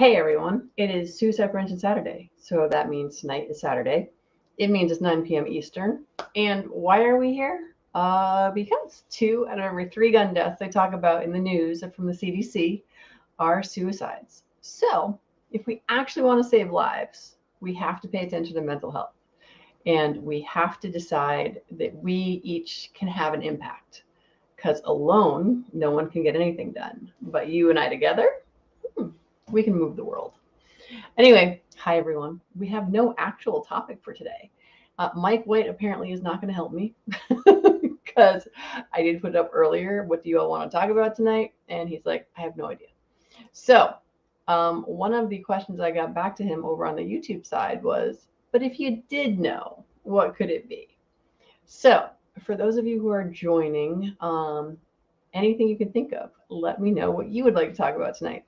Hey everyone, it is Suicide Prevention Saturday. So that means tonight is Saturday. It means it's 9 p.m. Eastern. And why are we here? Because 2 out of every 3 gun deaths they talk about in the news from the CDC are suicides. So if we actually want to save lives, we have to pay attention to mental health. And we have to decide that we each can have an impact. Because alone, no one can get anything done. But you and I together, we can move the world. Anyway, hi everyone. We have no actual topic for today. Mike White apparently is not going to help me because I did put it up earlier. What do you all want to talk about tonight? And he's like, I have no idea. So, one of the questions I got back to him over on the YouTube side was, but if you did know, what could it be? So, for those of you who are joining, anything you can think of, let me know what you would like to talk about tonight.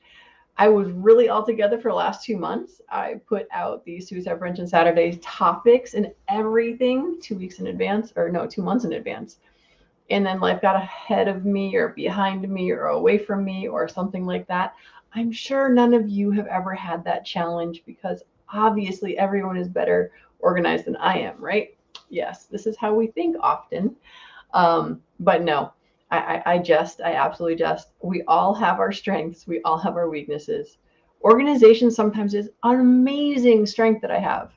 I was really all together for the last 2 months. I put out the Suicide Prevention Saturday topics and everything 2 weeks in advance, or no, 2 months in advance. And then life got ahead of me or behind me or away from me or something like that. I'm sure none of you have ever had that challenge because obviously everyone is better organized than I am, right? Yes, this is how we think often. But no, I absolutely just, we all have our strengths. We all have our weaknesses. Organization sometimes is an amazing strength that I have,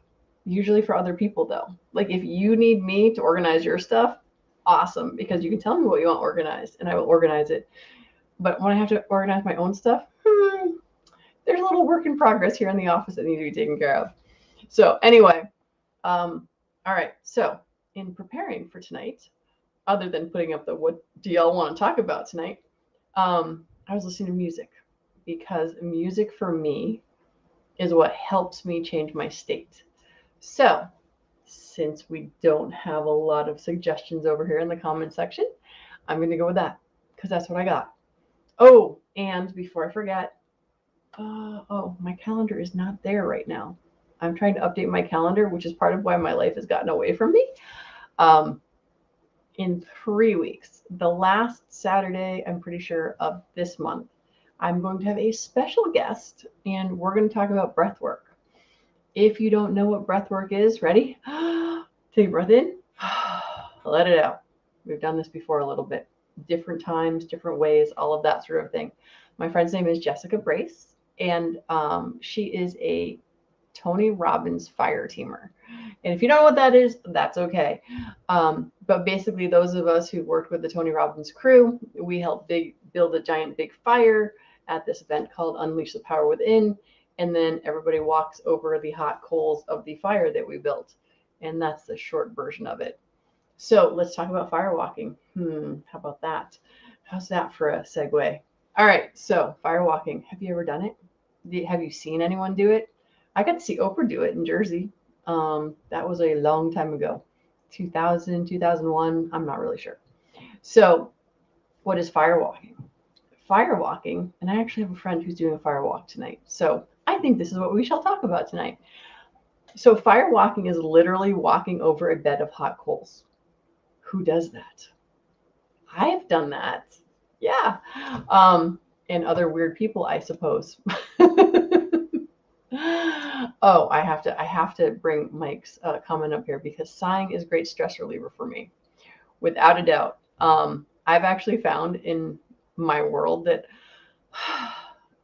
usually for other people though. Like if you need me to organize your stuff, awesome, because you can tell me what you want organized and I will organize it. But when I have to organize my own stuff, there's a little work in progress here in the office that needs to be taken care of. So anyway, all right. So in preparing for tonight, other than putting up the what do y'all want to talk about tonight, I was listening to music because music for me is what helps me change my state. So, since we don't have a lot of suggestions over here in the comment section, I'm going to go with that because that's what I got. Oh, and before I forget, my calendar is not there right now. I'm trying to update my calendar, which is part of why my life has gotten away from me. Um, in 3 weeks, the last Saturday, I'm pretty sure, of this month, I'm going to have a special guest and we're going to talk about breath work. If you don't know what breath work is, ready? Take a breath in, let it out. We've done this before a little bit, different times, different ways, all of that sort of thing. My friend's name is Jessica Brace, and she is a Tony Robbins fire teamer. And if you don't know what that is, that's okay. But basically, those of us who worked with the Tony Robbins crew, we helped build a giant big fire at this event called Unleash the Power Within. And then everybody walks over the hot coals of the fire that we built. And that's the short version of it. So let's talk about fire walking. How about that? How's that for a segue? All right, so fire walking. Have you ever done it? Have you seen anyone do it? I got to see Oprah do it in Jersey. That was a long time ago, 2000, 2001. I'm not really sure. So what is fire walking? Fire walking, and I actually have a friend who's doing a fire walk tonight. So I think this is what we shall talk about tonight. So fire walking is literally walking over a bed of hot coals. Who does that? I have done that. Yeah. And other weird people, I suppose. Oh, I have to bring Mike's comment up here because sighing is a great stress reliever for me, without a doubt. I've actually found in my world that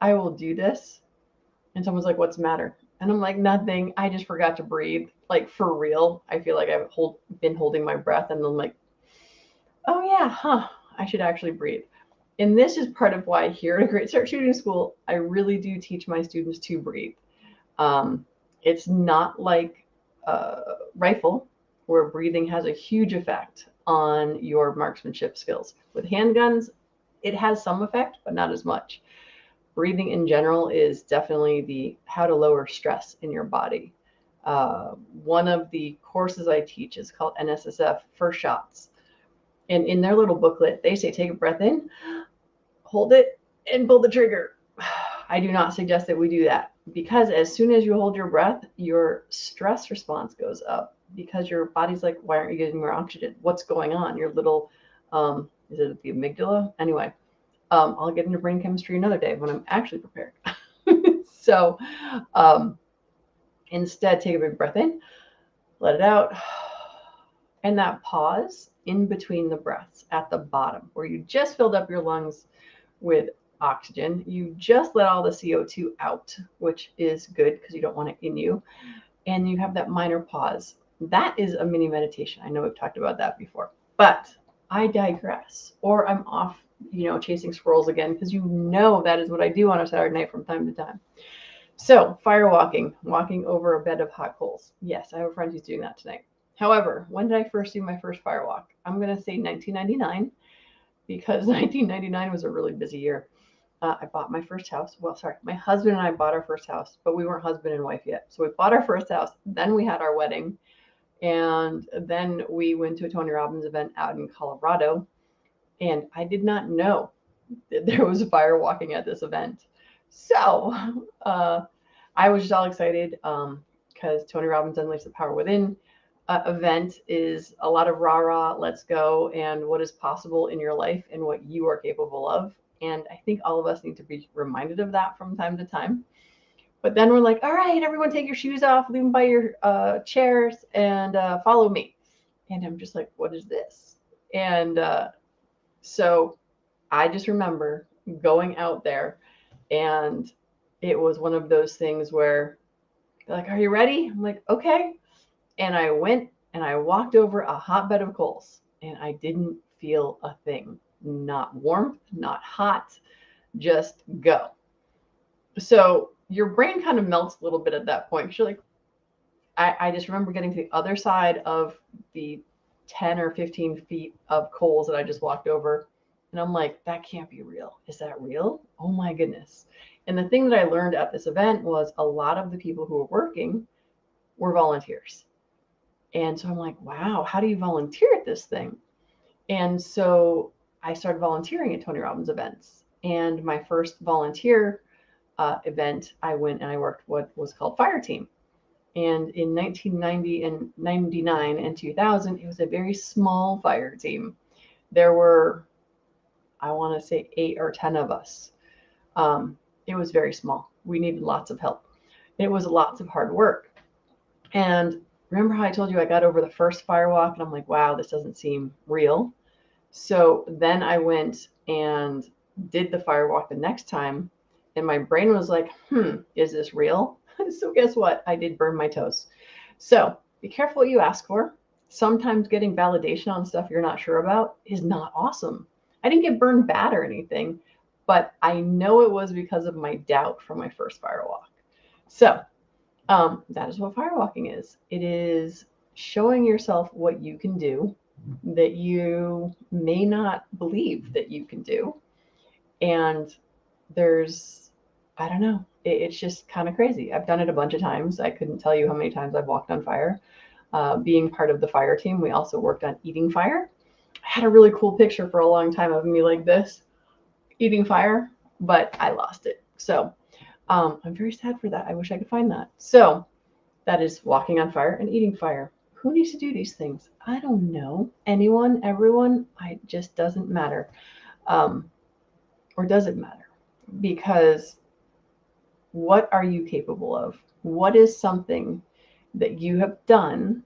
I will do this, and someone's like, "What's the matter?" And I'm like, "Nothing. I just forgot to breathe." Like for real, I feel like I've been holding my breath, and I'm like, "Oh yeah, huh? I should actually breathe." And this is part of why here at Great Start Shooting School, I really do teach my students to breathe. It's not like rifle, where breathing has a huge effect on your marksmanship skills. With handguns, it has some effect, but not as much. Breathing in general is definitely the how to lower stress in your body. One of the courses I teach is called NSSF First Shots. And in their little booklet, they say take a breath in, hold it, and pull the trigger. I do not suggest that we do that because as soon as you hold your breath, your stress response goes up because your body's like, why aren't you getting more oxygen? What's going on? Your little, is it the amygdala? Anyway, I'll get into brain chemistry another day when I'm actually prepared. So instead, take a big breath in, let it out. And that pause in between the breaths at the bottom, where you just filled up your lungs with oxygen, you just let all the CO2 out, which is good because you don't want it in you. And you have that minor pause. That is a mini meditation. I know we've talked about that before, but I digress, or I'm off, chasing squirrels again, because that is what I do on a Saturday night from time to time. So fire walking over a bed of hot coals. Yes, I have a friend who's doing that tonight. However, when did I first do my first fire walk? I'm going to say 1999, because 1999 was a really busy year. I bought my first house. Well, sorry, my husband and I bought our first house, but we weren't husband and wife yet. So we bought our first house. Then we had our wedding. And then we went to a Tony Robbins event out in Colorado. And I did not know that there was fire walking at this event. So I was just all excited because Tony Robbins Unleash the Power Within event is a lot of rah-rah, let's go, and what is possible in your life and what you are capable of. And I think all of us need to be reminded of that from time to time. But then we're like, all right, everyone take your shoes off, leave them by your chairs, and follow me. And I'm just like, what is this? And so I just remember going out there, and it was one of those things where they're like, are you ready? I'm like, okay. And I went and I walked over a hot bed of coals, and I didn't feel a thing. Not warmth, not hot, just go. So your brain kind of melts a little bit at that point. You're like, I just remember getting to the other side of the 10 or 15 feet of coals that I just walked over. And I'm like, that can't be real. Is that real? Oh my goodness. And the thing that I learned at this event was a lot of the people who were working were volunteers. And so I'm like, wow, how do you volunteer at this thing? And so I started volunteering at Tony Robbins events. And my first volunteer event, I went and I worked what was called Fire Team. And in 1990 and 99 and 2000, it was a very small fire team. There were, I want to say, 8 or 10 of us. It was very small. We needed lots of help. It was lots of hard work. And remember how I told you I got over the first fire walk and I'm like, wow, this doesn't seem real. So then I went and did the fire walk the next time, and my brain was like, is this real? So guess what? I did burn my toes. So be careful what you ask for. Sometimes getting validation on stuff you're not sure about is not awesome. I didn't get burned bad or anything, but I know it was because of my doubt from my first fire walk. So that is what firewalking is. It is showing yourself what you can do that you may not believe that you can do. And there's, I don't know, it's just kind of crazy. I've done it a bunch of times. I couldn't tell you how many times I've walked on fire. Being part of the fire team, we also worked on eating fire. I had a really cool picture for a long time of me like this, eating fire, but I lost it. So I'm very sad for that. I wish I could find that. So that is walking on fire and eating fire. Who needs to do these things? I don't know. Anyone, everyone, it just doesn't matter. Or does it matter? Because what are you capable of? What is something that you have done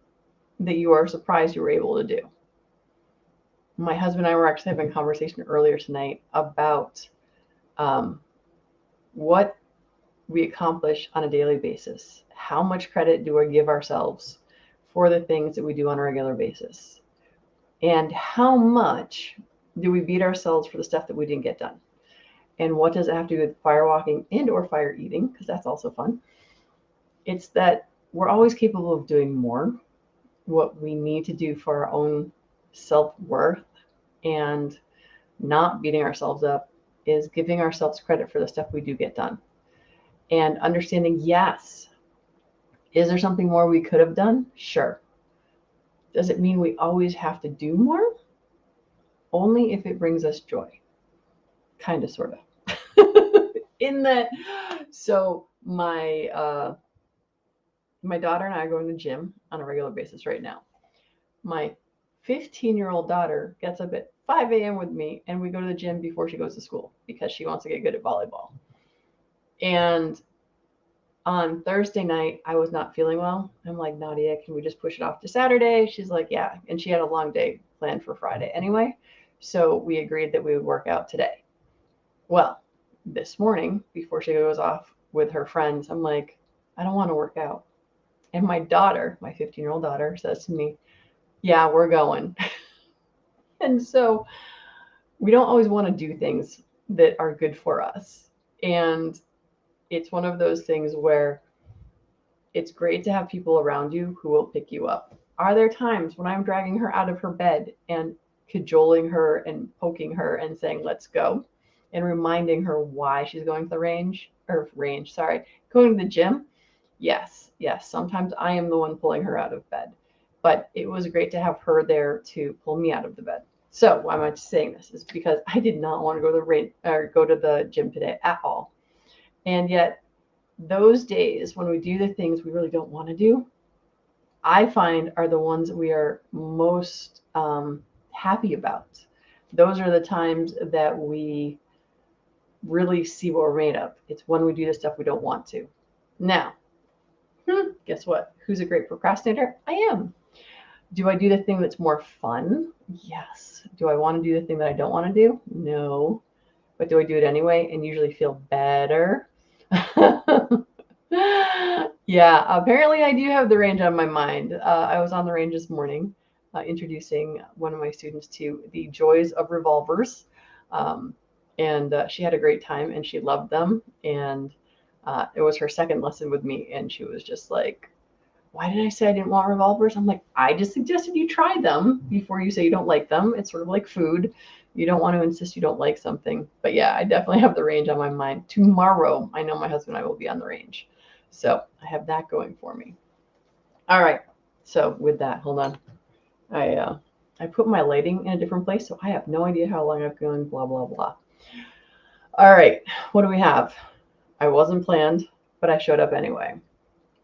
that you are surprised you were able to do? My husband and I were actually having a conversation earlier tonight about what we accomplish on a daily basis. How much credit do we give ourselves for the things that we do on a regular basis? And how much do we beat ourselves for the stuff that we didn't get done? And what does it have to do with fire walking and or fire eating? Because that's also fun. It's that we're always capable of doing more. What we need to do for our own self-worth and not beating ourselves up is giving ourselves credit for the stuff we do get done. And understanding, yes, is there something more we could have done? Sure. Does it mean we always have to do more? Only if it brings us joy. Kind of, sort of. In that, so my daughter and I are going to the gym on a regular basis right now. My 15-year-old daughter gets up at 5 a.m. with me, and we go to the gym before she goes to school because she wants to get good at volleyball. And On Thursday night, I was not feeling well. I'm like, Nadia, can we just push it off to Saturday? She's like, yeah. And she had a long day planned for Friday anyway. So we agreed that we would work out today. Well, this morning, before she goes off with her friends, I'm like, I don't want to work out. And my daughter, my 15-year-old daughter, says to me, yeah, we're going. And so we don't always want to do things that are good for us. And it's one of those things where it's great to have people around you who will pick you up. Are there times when I'm dragging her out of her bed and cajoling her and poking her and saying, let's go, and reminding her why she's going to the going to the gym? Yes, yes. Sometimes I am the one pulling her out of bed, but it was great to have her there to pull me out of the bed. So why am I saying this? Is because I did not want to go to the go to the gym today at all, and yet those days when we do the things we really don't want to do, I find are the ones we are most happy about. Those are the times that we really see what we're made of. It's when we do the stuff we don't want to. Now, guess what? Who's a great procrastinator? I am. Do I do the thing that's more fun? Yes. Do I want to do the thing that I don't want to do? No. But do I do it anyway and usually feel better? Yeah, apparently I do have the range on my mind. I was on the range this morning introducing one of my students to the joys of revolvers. And she had a great time and she loved them. And it was her second lesson with me. And she was just like, why did I say I didn't want revolvers? I'm like, I just suggested you try them before you say you don't like them. It's sort of like food. You don't want to insist you don't like something. But yeah, I definitely have the range on my mind. Tomorrow, I know my husband and I will be on the range. So I have that going for me. All right. So with that, hold on. I put my lighting in a different place, so I have no idea how long I've gone, blah, blah, blah. All right. What do we have? I wasn't planned, but I showed up anyway.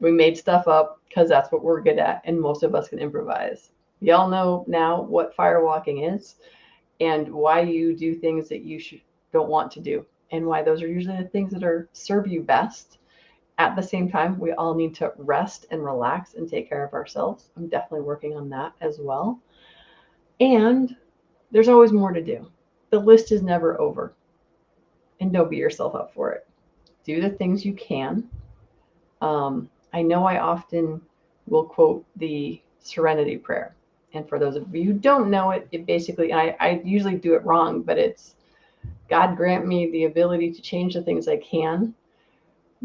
We made stuff up because that's what we're good at, and most of us can improvise. Y'all know now what firewalking is and why you do things that you don't want to do, and why those are usually the things that serve you best. At the same time, we all need to rest and relax and take care of ourselves. I'm definitely working on that as well. And there's always more to do. The list is never over. And don't beat yourself up for it. Do the things you can. I know I often will quote the Serenity Prayer. And for those of you who don't know it, it basically, I usually do it wrong, but it's God grant me the ability to change the things I can,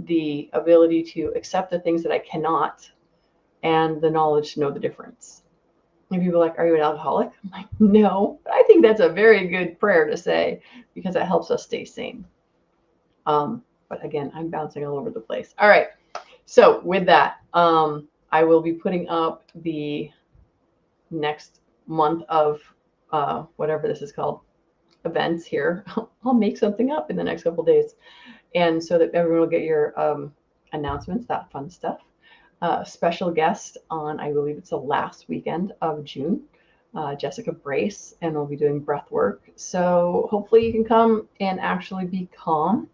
the ability to accept the things that I cannot, and the knowledge to know the difference. And people are like, are you an alcoholic? I'm like, no, but I think that's a very good prayer to say because it helps us stay sane. But again, I'm bouncing all over the place. All right. So with that, I will be putting up the next month of whatever this is called, events here. I'll make something up in the next couple of days. And so that everyone will get your announcements, that fun stuff. Special guest on, I believe it's the last weekend of June, Jessica Brace, and we'll be doing breath work. So hopefully you can come and actually be calm.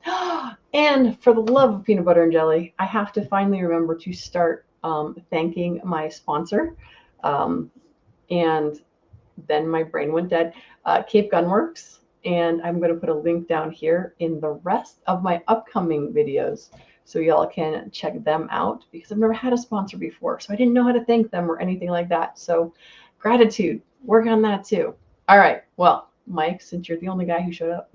And for the love of peanut butter and jelly, I have to finally remember to start thanking my sponsor. And then my brain went dead. Cape Gunworks. And I'm going to put a link down here in the rest of my upcoming videos so y'all can check them out because I've never had a sponsor before. So I didn't know how to thank them or anything like that. So gratitude, work on that too. All right. Well, Mike, since you're the only guy who showed up,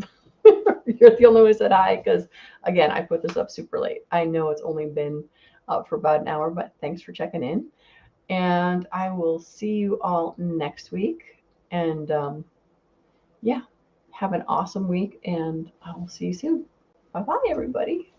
you're the only one who said hi because, again, I put this up super late. I know it's only been up for about an hour, but thanks for checking in. And I will see you all next week. And yeah, have an awesome week, and I will see you soon. Bye-bye, everybody.